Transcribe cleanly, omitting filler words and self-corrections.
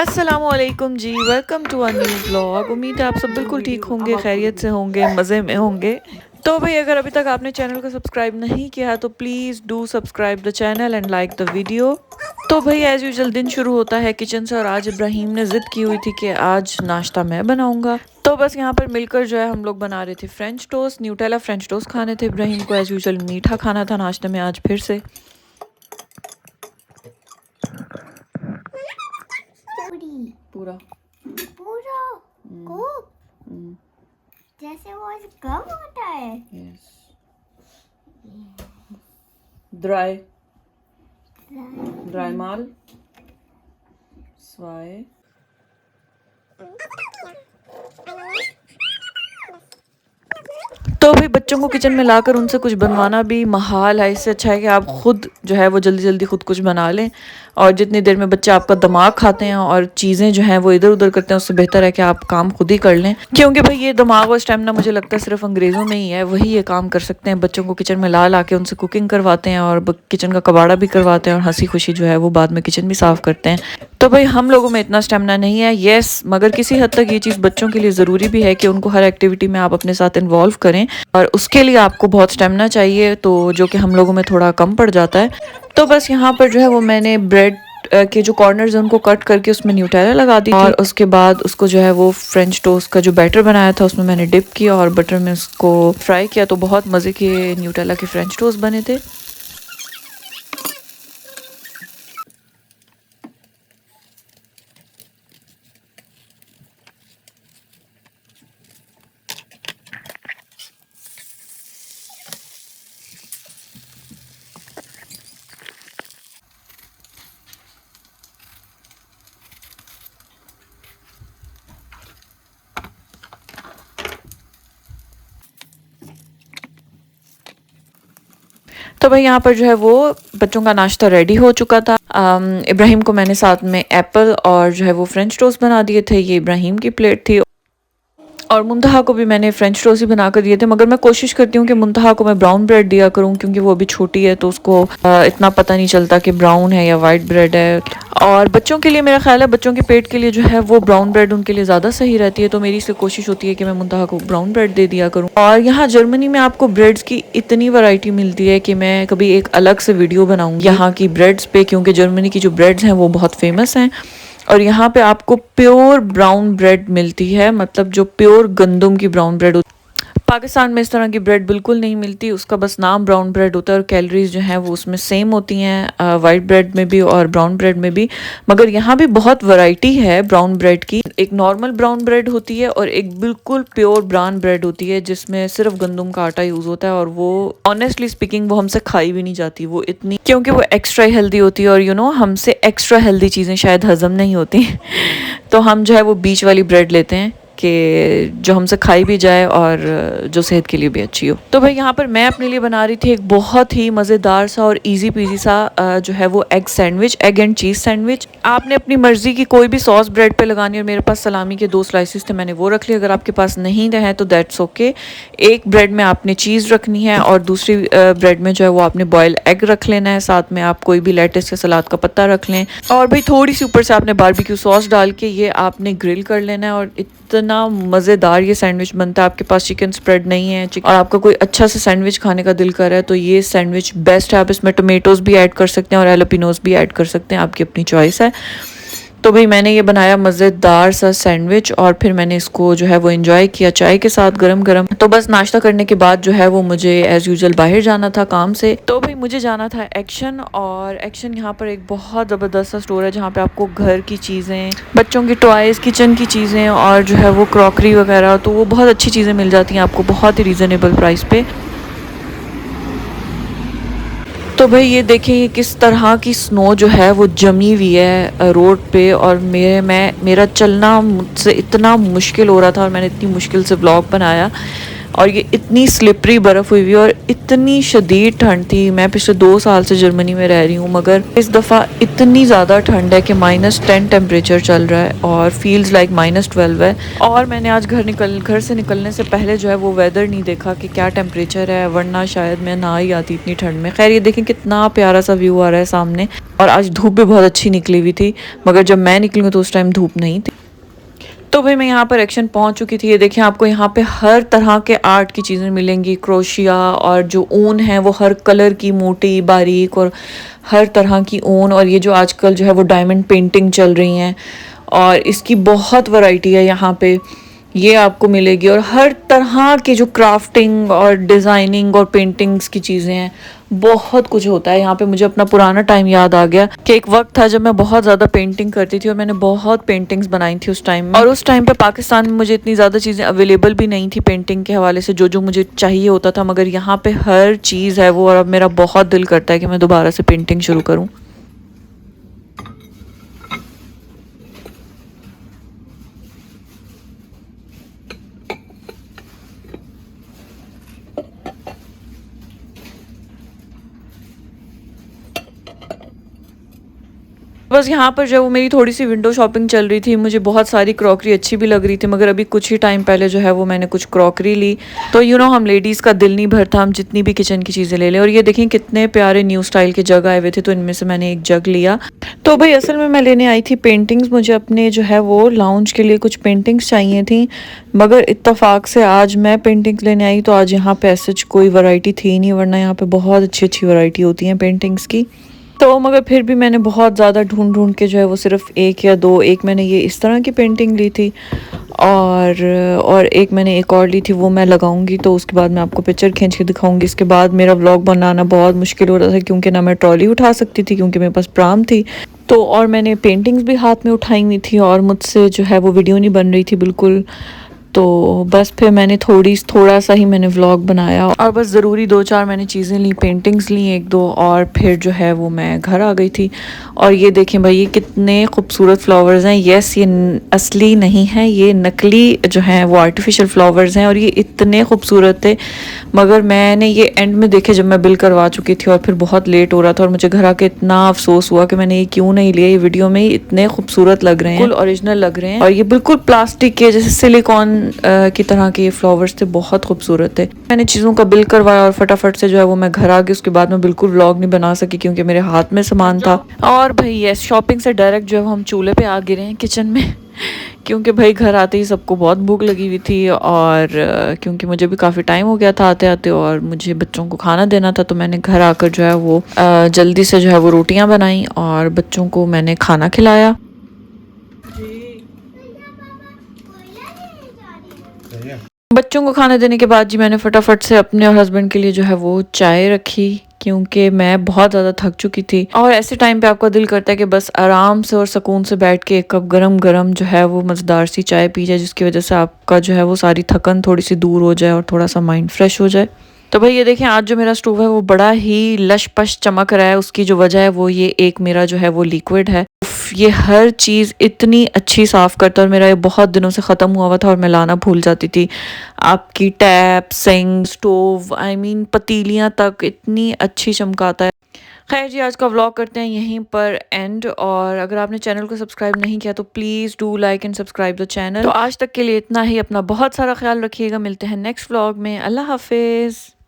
अस्सलामुअलैकुम जी, welcome to a new vlog. उम्मीद है आप सब बिल्कुल ठीक होंगे, खैरियत से होंगे, मज़े में होंगे। तो भाई अगर अभी तक आपने चैनल को सब्सक्राइब नहीं किया है तो please do subscribe the channel and like the video. तो भाई एज़ यूजुअल दिन शुरू होता है किचन से, और आज इब्राहिम ने ज़िद की हुई थी कि आज नाश्ता मैं बनाऊंगा। तो बस यहाँ पर मिलकर जो है हम लोग बना रहे थे French toast, Nutella French toast खाने थे। इब्राहिम को एज़ यूजुअल मीठा खाना था नाश्ते में आज फिर से। पूरा पूरा स्कूप जैसे वो गम होता है। यस, ड्राई ड्राई माल स्वाए। तो भी बच्चों को किचन में लाकर उनसे कुछ बनवाना भी महाल है। इससे अच्छा है कि आप खुद जो है वो जल्दी जल्दी खुद कुछ बना लें, और जितनी देर में बच्चे आपका दिमाग खाते हैं और चीज़ें जो हैं वो इधर उधर करते हैं, उससे बेहतर है कि आप काम खुद ही कर लें। क्योंकि भाई ये दिमाग और स्टेमिना मुझे लगता है सिर्फ अंग्रेज़ों में ही है, वही ये काम कर सकते हैं। बच्चों को किचन में ला ला के उनसे कुकिंग करवाते हैं और किचन का कबाड़ा भी करवाते हैं, और हंसी खुशी जो है वो बाद में किचन भी साफ़ करते हैं। तो भाई हम लोगों में इतना स्टेमिना नहीं है, येस, मगर किसी हद तक ये चीज़ बच्चों के लिए ज़रूरी भी है कि उनको हर एक्टिविटी में आप अपने साथ इन्वॉल्व करें, और उसके लिए आपको बहुत स्टेमिना चाहिए, तो जो कि हम लोगों में थोड़ा कम पड़ जाता है। तो बस यहाँ पर जो है वो मैंने ब्रेड के जो कॉर्नर्स हैं उनको कट करके उसमें न्यूटेला लगा दी, और उसके बाद उसको जो है वो फ्रेंच टोस्ट का जो बैटर बनाया था उसमें मैंने डिप किया और बटर में उसको फ्राई किया। तो बहुत मज़े के न्यूटेला के फ्रेंच टोस्ट बने थे। तो भाई यहाँ पर जो है वो बच्चों का नाश्ता रेडी हो चुका था। इब्राहिम को मैंने साथ में एप्पल और जो है वो फ्रेंच टोस्ट बना दिए थे। ये इब्राहिम की प्लेट थी, और मुंतहा को भी मैंने फ्रेंच टोस्ट ही बना कर दिए थे, मगर मैं कोशिश करती हूँ कि मुंतहा को मैं ब्राउन ब्रेड दिया करूँ, क्योंकि वो अभी छोटी है तो उसको इतना पता नहीं चलता कि ब्राउन है या वाइट ब्रेड है। और बच्चों के लिए मेरा ख्याल है बच्चों के पेट के लिए जो है वो ब्राउन ब्रेड उनके लिए ज़्यादा सही रहती है, तो मेरी इसलिए कोशिश होती है कि मैं मुंतहा को ब्राउन ब्रेड दे दिया करूँ। और यहाँ जर्मनी में आपको ब्रेड्स की इतनी वैरायटी मिलती है कि मैं कभी एक अलग से वीडियो बनाऊँगी यहाँ की ब्रेड्स पे, क्योंकि जर्मनी की जो ब्रेड्स हैं वो बहुत फेमस हैं। और यहाँ पे आपको प्योर ब्राउन ब्रेड मिलती है, मतलब जो प्योर गंदम की ब्राउन ब्रेड होती है। पाकिस्तान में इस तरह की ब्रेड बिल्कुल नहीं मिलती, उसका बस नाम ब्राउन ब्रेड होता है, और कैलोरीज जो हैं वो उसमें सेम होती हैं वाइट ब्रेड में भी और ब्राउन ब्रेड में भी। मगर यहाँ भी बहुत वैरायटी है ब्राउन ब्रेड की। एक नॉर्मल ब्राउन ब्रेड होती है और एक बिल्कुल प्योर ब्राउन ब्रेड होती है जिसमें सिर्फ गंदम का आटा यूज़ होता है, और वो ऑनेस्टली स्पीकिंग वो हमसे खाई भी नहीं जाती, वो इतनी, क्योंकि वो एक्स्ट्रा हेल्दी होती है, और हमसे एक्स्ट्रा हेल्दी चीज़ें शायद हजम नहीं होती तो हम जो है वो बीच वाली ब्रेड लेते हैं कि जो हमसे खाई भी जाए और जो सेहत के लिए भी अच्छी हो। तो भाई यहाँ पर मैं अपने लिए बना रही थी एक बहुत ही मज़ेदार सा और इजी पीजी सा जो है वो egg sandwich, egg and cheese sandwich. आपने अपनी मर्ज़ी की कोई भी सॉस ब्रेड पे लगानी है, और मेरे पास सलामी के 2 स्लाइसिस थे, मैंने वो रख लिए। अगर आपके पास नहीं रहे तो दैट्स ओके। एक ब्रेड में आपने चीज़ रखनी है और दूसरी ब्रेड में जो है वो आपने बॉयल एग रख लेना है, साथ में आप कोई भी लेटस या सलाद का पत्ता रख लें, और भाई थोड़ी सी ऊपर से आपने बारबेक्यू सॉस डाल के ये आपने ग्रिल कर लेना है। और इतना मज़ेदार ये सैंडविच बनता है। आपके पास चिकन स्प्रेड नहीं है और आपका कोई अच्छा सा सैंडविच खाने का दिल कर रहा है तो ये सैंडविच बेस्ट है। आप इसमें टोमेटोज़ भी ऐड कर सकते हैं और एलोपिनोज भी ऐड कर सकते हैं, आपकी अपनी चॉइस है। तो भाई मैंने ये बनाया मज़ेदार सा सैंडविच, और फिर मैंने इसको जो है वो एंजॉय किया चाय के साथ गरम गरम। तो बस नाश्ता करने के बाद जो है वो मुझे एज़ यूजुअल बाहर जाना था काम से। तो भाई मुझे जाना था एक्शन, और एक्शन यहाँ पर एक बहुत ज़बरदस्त सा स्टोर है जहाँ पे आपको घर की चीज़ें, बच्चों की टॉयज़, किचन की चीज़ें और जो है वो क्रॉकरी वगैरह, तो वो बहुत अच्छी चीज़ें मिल जाती हैं आपको बहुत ही रीज़नेबल प्राइस पे। तो भाई ये देखें ये किस तरह की स्नो जो है वो जमी हुई है रोड पे, और मेरा चलना मुझसे इतना मुश्किल हो रहा था, और मैंने इतनी मुश्किल से व्लॉग बनाया। और ये इतनी स्लिपरी बर्फ़ हुई हुई और इतनी शदीद ठंड थी। मैं पिछले 2 साल से जर्मनी में रह रही हूँ, मगर इस दफ़ा इतनी ज़्यादा ठंड है कि -10 टेम्परेचर चल रहा है और फील्स लाइक -12 है। और मैंने आज घर से निकलने से पहले जो है वो वेदर नहीं देखा कि क्या टेम्परेचर है, वरना शायद मैं ना ही आती इतनी ठंड में। खैर, ये देखें कितना प्यारा सा व्यू आ रहा है सामने, और आज धूप भी बहुत अच्छी निकली हुई थी, मगर जब मैं निकली हूँ तो उस टाइम धूप नहीं थी। तो भाई मैं यहाँ पर एक्शन पहुँच चुकी थी। ये देखिए, आपको यहाँ पे हर तरह के आर्ट की चीज़ें मिलेंगी, क्रोशिया और जो ऊन है वो हर कलर की, मोटी बारीक और हर तरह की ऊन, और ये जो आजकल जो है वो डायमंड पेंटिंग चल रही हैं और इसकी बहुत वैरायटी है यहाँ पे, ये आपको मिलेगी। और हर तरह की जो क्राफ्टिंग और डिज़ाइनिंग और पेंटिंग्स की चीज़ें हैं, बहुत कुछ होता है यहाँ पे। मुझे अपना पुराना टाइम याद आ गया कि एक वक्त था जब मैं बहुत ज़्यादा पेंटिंग करती थी और मैंने बहुत पेंटिंग्स बनाई थी उस टाइम में। और उस टाइम पे पाकिस्तान में मुझे इतनी ज़्यादा चीज़ें अवेलेबल भी नहीं थी पेंटिंग के हवाले से, जो जो मुझे चाहिए होता था, मगर यहाँ पे हर चीज़ है वो। और अब मेरा बहुत दिल करता है कि मैं दोबारा से पेंटिंग शुरू करूँ। बस यहाँ पर जो है वो मेरी थोड़ी सी विंडो शॉपिंग चल रही थी। मुझे बहुत सारी क्रॉकरी अच्छी भी लग रही थी, मगर अभी कुछ ही टाइम पहले जो है वो मैंने कुछ क्रॉकरी ली। तो हम लेडीज़ का दिल नहीं भरता, हम जितनी भी किचन की चीज़ें ले लें। और ये देखें कितने प्यारे न्यू स्टाइल के जग आए हुए थे, तो इनमें से मैंने एक जग लिया। तो भाई असल में मैं लेने आई थी पेंटिंग्स, मुझे अपने जो है वो लाउंज के लिए कुछ पेंटिंग्स चाहिए थी, मगर इत्तेफाक से आज मैं पेंटिंग्स लेने आई तो आज यहाँ पे ऐसे कोई वैरायटी थी नहीं, वरना यहाँ पे बहुत अच्छी अच्छी वैरायटी होती हैं पेंटिंग्स की। तो मगर फिर भी मैंने बहुत ज़्यादा ढूंढ ढूंढ के जो है वो सिर्फ एक या दो, एक मैंने ये इस तरह की पेंटिंग ली थी और एक मैंने एक और ली थी, वो मैं लगाऊंगी तो उसके बाद मैं आपको पिक्चर खींच के दिखाऊंगी। इसके बाद मेरा व्लॉग बनाना बहुत मुश्किल हो रहा था, क्योंकि ना मैं ट्रॉली उठा सकती थी क्योंकि मेरे पास प्राम थी, तो और मैंने पेंटिंग्स भी हाथ में उठाई हुई थी और मुझसे जो है वो वीडियो नहीं बन रही थी बिल्कुल। तो बस फिर मैंने थोड़ा सा ही मैंने व्लॉग बनाया और बस ज़रूरी 2-4 मैंने चीज़ें ली, पेंटिंग्स ली 1-2, और फिर जो है वो मैं घर आ गई थी। और ये देखें भाई, ये कितने खूबसूरत फ्लावर्स हैं। येस, ये असली नहीं है, ये नकली जो हैं वो आर्टिफिशियल फ्लावर्स हैं, और ये इतने खूबसूरत थे, मगर मैंने ये एंड में देखे जब मैं बिल करवा चुकी थी और फिर बहुत लेट हो रहा था, और मुझे घर आके इतना अफसोस हुआ कि मैंने ये क्यों नहीं लिया। ये वीडियो में ही इतने खूबसूरत लग रहे हैं, बिल्कुल ओरिजिनल लग रहे हैं, और ये बिल्कुल प्लास्टिक के जैसे सिलिकॉन की तरह के ये फ्लावर्स थे, बहुत खूबसूरत थे। मैंने चीज़ों का बिल करवाया और फटाफट से जो है वो मैं घर आ गई। उसके बाद मैं बिल्कुल व्लॉग नहीं बना सकी क्योंकि मेरे हाथ में सामान था। और भाई यस, शॉपिंग से डायरेक्ट जो है हम चूल्हे पे आ गिरे हैं किचन में क्योंकि भाई घर आते ही सबको बहुत भूख लगी हुई थी, और क्योंकि मुझे भी काफ़ी टाइम हो गया था आते आते, और मुझे बच्चों को खाना देना था, तो मैंने घर आकर जो है वो जल्दी से जो है वो रोटियां बनाई और बच्चों को मैंने खाना खिलाया। बच्चों को खाना देने के बाद जी मैंने फटाफट से अपने और हस्बैंड के लिए जो है वो चाय रखी, क्योंकि मैं बहुत ज़्यादा थक चुकी थी। और ऐसे टाइम पे आपका दिल करता है कि बस आराम से और सुकून से बैठ के एक कप गरम गरम जो है वो मज़ेदार सी चाय पी जाए, जिसकी वजह से आपका जो है वो सारी थकन थोड़ी सी दूर हो जाए और थोड़ा सा माइंड फ्रेश हो जाए। तो भाई ये देखें, आज जो मेरा स्टोव है वो बड़ा ही लश पश चमक रहा है। उसकी जो वजह है वो ये एक मेरा जो है वो लिक्विड है। ये हर चीज़ इतनी अच्छी साफ़ करता है, और मेरा ये बहुत दिनों से ख़त्म हुआ था और मैं लाना भूल जाती थी। आपकी टैप, सिंक, स्टोव, पतीलियाँ तक इतनी अच्छी चमकाता है। खैर जी, आज का व्लॉग करते हैं यहीं पर एंड, और अगर आपने चैनल को सब्सक्राइब नहीं किया तो please do like and subscribe the channel. तो आज तक के लिए इतना ही। अपना बहुत सारा ख्याल रखिएगा। मिलते हैं नेक्स्ट व्लॉग में। अल्लाह हाफिज़।